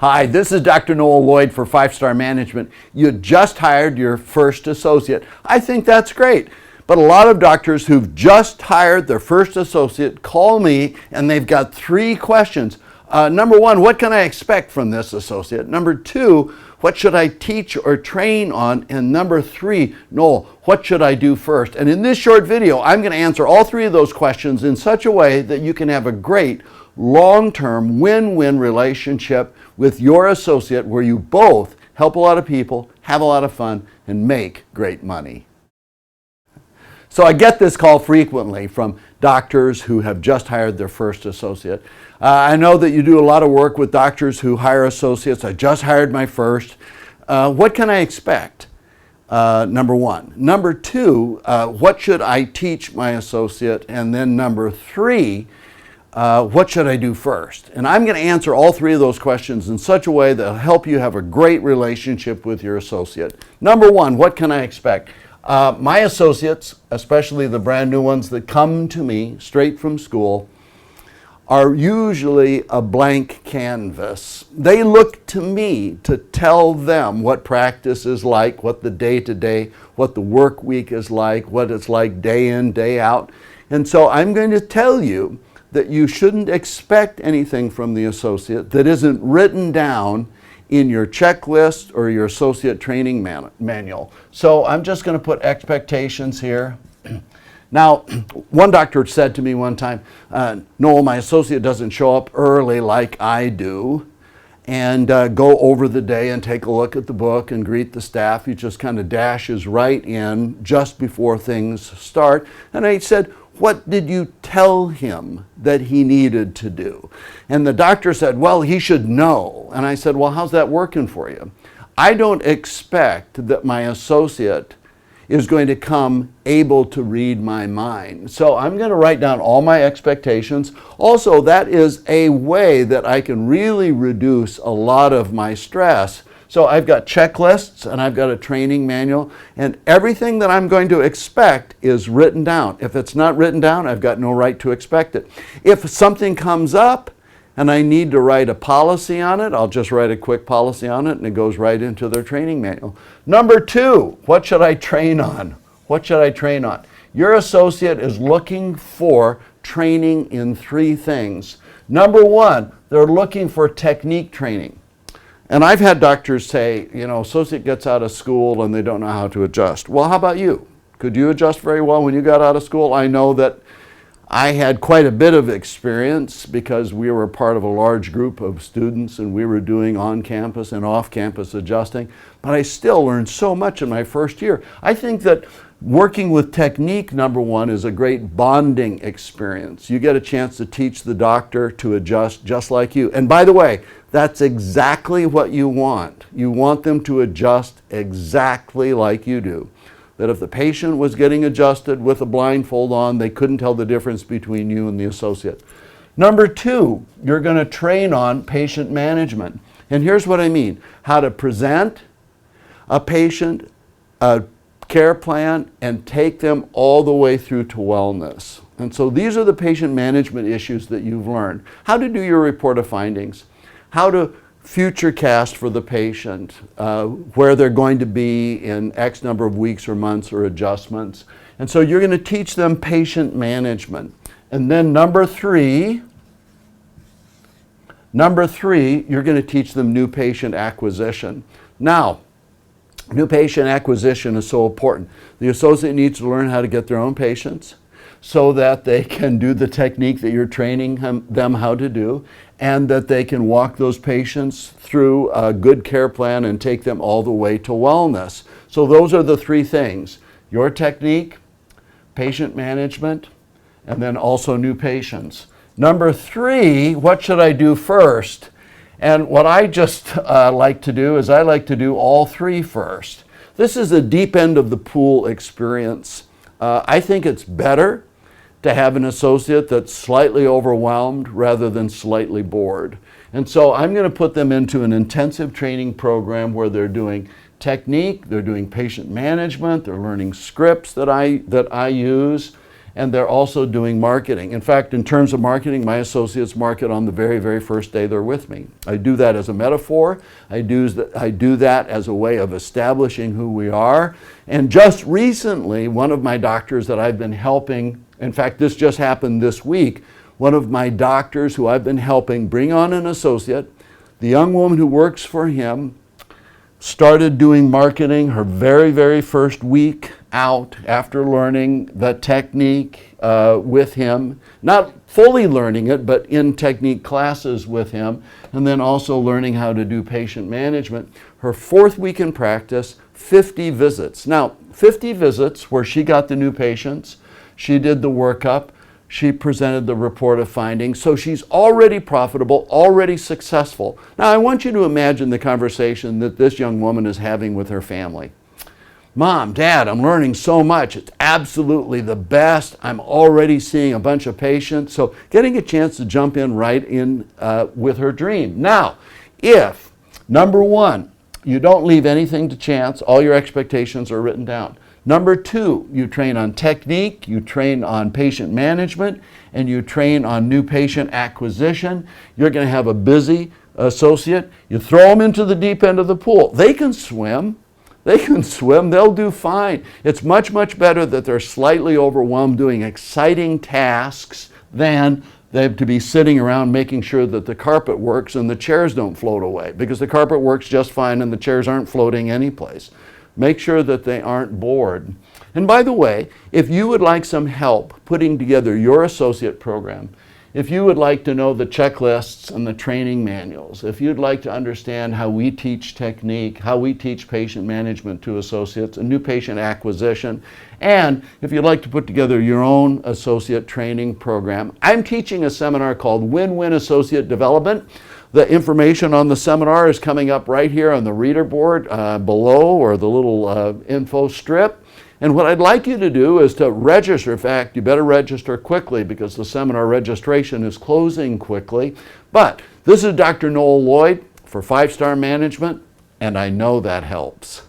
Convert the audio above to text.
Hi, this is Dr. Noel Lloyd for 5-Star Management. You just hired your first associate. I think that's great. But a lot of doctors who've just hired their first associate call me and they've got 3 questions. Number 1, what can I expect from this associate? Number 2, what should I teach or train on? And number 3, Noel, what should I do first? And in this short video, I'm going to answer all 3 of those questions in such a way that you can have a great long-term win-win relationship with your associate where you both help a lot of people, have a lot of fun, and make great money. So I get this call frequently from doctors who have just hired their first associate. I know that you do a lot of work with doctors who hire associates. I just hired my first. What can I expect? Number 1. Number 2, what should I teach my associate? And then number 3, what should I do first? And I'm going to answer all 3 of those questions in such a way that will help you have a great relationship with your associate. Number 1, what can I expect? My associates, especially the brand new ones that come to me straight from school, are usually a blank canvas. They look to me to tell them what practice is like, what the day-to-day, what the work week is like, what it's like day in, day out. And so I'm going to tell you that you shouldn't expect anything from the associate that isn't written down in your checklist or your associate training manual. So I'm just going to put expectations here. Now, one doctor said to me one time, Noel, my associate doesn't show up early like I do and go over the day and take a look at the book and greet the staff. He just kind of dashes right in just before things start. And I said, what did you tell him that he needed to do? And the doctor said, well, he should know. And I said, well, how's that working for you? I don't expect that my associate is going to come able to read my mind. So I'm going to write down all my expectations. Also, that is a way that I can really reduce a lot of my stress. So I've got checklists and I've got a training manual, and everything that I'm going to expect is written down. If it's not written down, I've got no right to expect it. If something comes up and I need to write a policy on it, I'll just write a quick policy on it and it goes right into their training manual. Number 2, what should I train on? What should I train on? Your associate is looking for training in 3 things. Number 1, they're looking for technique training. And I've had doctors say, you know, associate gets out of school and they don't know how to adjust. Well, how about you? Could you adjust very well when you got out of school? I know that I had quite a bit of experience because we were part of a large group of students and we were doing on-campus and off-campus adjusting, but I still learned so much in my first year. I think that working with technique, number 1, is a great bonding experience. You get a chance to teach the doctor to adjust just like you. And by the way, that's exactly what you want. You want them to adjust exactly like you do. That if the patient was getting adjusted with a blindfold on, they couldn't tell the difference between you and the associate. Number 2, you're going to train on patient management. And here's what I mean. How to present a patient, a care plan, and take them all the way through to wellness. And so these are the patient management issues that you've learned. How to do your report of findings. How to future cast for the patient, where they're going to be in X number of weeks or months or adjustments. And so you're going to teach them patient management. And then number 3, you're going to teach them new patient acquisition. Now, new patient acquisition is so important. The associate needs to learn how to get their own patients so that they can do the technique that you're training them how to do, and that they can walk those patients through a good care plan and take them all the way to wellness. So those are the 3 things: your technique, patient management, and then also new patients. Number 3, what should I do first? And what I just like to do is I like to do all 3 first. This is the deep end of the pool experience. I think it's better to have an associate that's slightly overwhelmed rather than slightly bored. And so I'm going to put them into an intensive training program where they're doing technique, they're doing patient management, they're learning scripts that I use, and they're also doing marketing. In fact, in terms of marketing, my associates market on the very, very first day they're with me. I do that as a metaphor. I do that as a way of establishing who we are. And just recently, one of my doctors that I've been helping, in fact, this just happened this week, one of my doctors who I've been helping bring on an associate, the young woman who works for him, started doing marketing her very, very first week out after learning the technique with him. Not fully learning it, but in technique classes with him, and then also learning how to do patient management. Her fourth week in practice, 50 visits. Now, 50 visits where she got the new patients, she did the workup, she presented the report of findings, so she's already profitable, already successful. Now, I want you to imagine the conversation that this young woman is having with her family. Mom, Dad, I'm learning so much. It's absolutely the best. I'm already seeing a bunch of patients. So getting a chance to jump in right in with her dream. Now, if, number one, you don't leave anything to chance, all your expectations are written down. Number two, you train on technique, you train on patient management, and you train on new patient acquisition. You're going to have a busy associate. You throw them into the deep end of the pool. They can swim. They'll do fine. It's much, much better that they're slightly overwhelmed doing exciting tasks than they have to be sitting around making sure that the carpet works and the chairs don't float away, because the carpet works just fine and the chairs aren't floating anyplace. Make sure that they aren't bored. And by the way, if you would like some help putting together your associate program, if you would like to know the checklists and the training manuals, if you'd like to understand how we teach technique, how we teach patient management to associates, and new patient acquisition, and if you'd like to put together your own associate training program, I'm teaching a seminar called Win-Win Associate Development. The information on the seminar is coming up right here on the reader board below, or the little info strip. And what I'd like you to do is to register. In fact, you better register quickly because the seminar registration is closing quickly. But this is Dr. Noel Lloyd for 5 Star Management, and I know that helps.